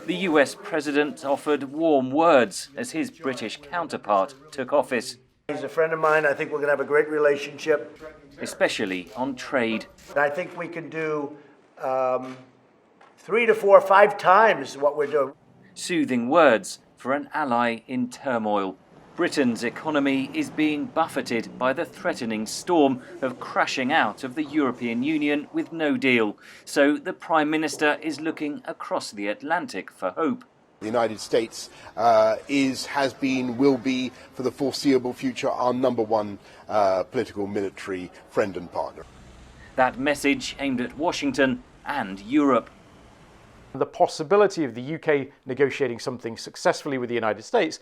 The US president offered warm words as his British counterpart took office. He's a friend of mine. I think we're going to have a great relationship. Especially on trade. I think we can do 3 to 4 or 5 times what we're doing. Soothing words for an ally in turmoil. Britain's economy is being buffeted by the threatening storm of crashing out of the European Union with no deal. So the Prime Minister is looking across the Atlantic for hope. The United States has been, will be, for the foreseeable future, our number one political military friend and partner. That message aimed at Washington and Europe. The possibility of the UK negotiating something successfully with the United States,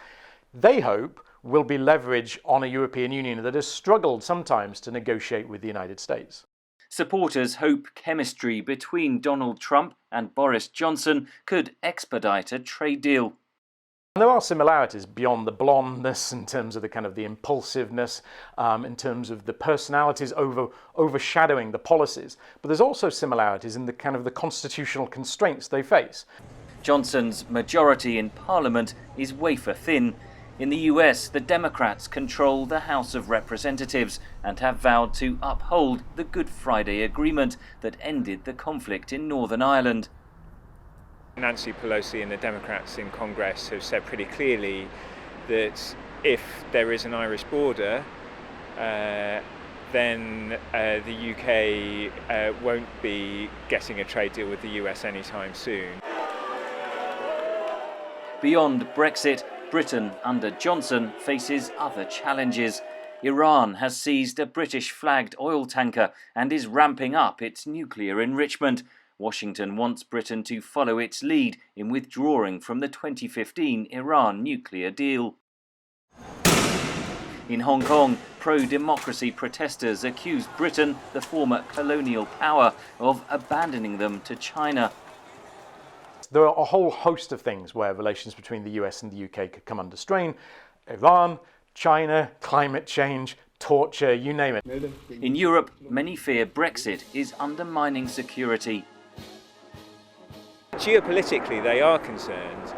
they hope, will be leverage on a European Union that has struggled sometimes to negotiate with the United States. Supporters hope chemistry between Donald Trump and Boris Johnson could expedite a trade deal. There are similarities beyond the blondness in terms of the impulsiveness, in terms of the personalities overshadowing the policies. But there's also similarities in the the constitutional constraints they face. Johnson's majority in Parliament is wafer thin. In the US, the Democrats control the House of Representatives and have vowed to uphold the Good Friday Agreement that ended the conflict in Northern Ireland. Nancy Pelosi and the Democrats in Congress have said pretty clearly that if there is an Irish border, then the UK won't be getting a trade deal with the US anytime soon. Beyond Brexit, Britain under Johnson faces other challenges. Iran has seized a British-flagged oil tanker and is ramping up its nuclear enrichment. Washington wants Britain to follow its lead in withdrawing from the 2015 Iran nuclear deal. In Hong Kong, pro-democracy protesters accuse Britain, the former colonial power, of abandoning them to China. There are a whole host of things where relations between the US and the UK could come under strain. Iran, China, climate change, torture, you name it. In Europe, many fear Brexit is undermining security. Geopolitically, they are concerned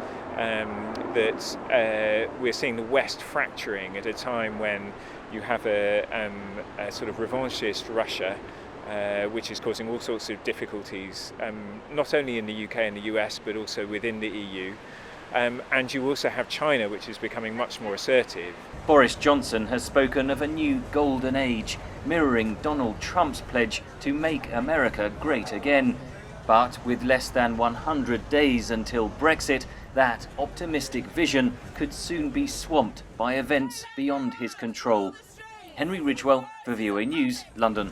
that we're seeing the West fracturing at a time when you have a sort of revanchist Russia, which is causing all sorts of difficulties, not only in the UK and the US, but also within the EU. And you also have China, which is becoming much more assertive. Boris Johnson has spoken of a new golden age, mirroring Donald Trump's pledge to make America great again. But with less than 100 days until Brexit, that optimistic vision could soon be swamped by events beyond his control. Henry Ridgwell for VOA News, London.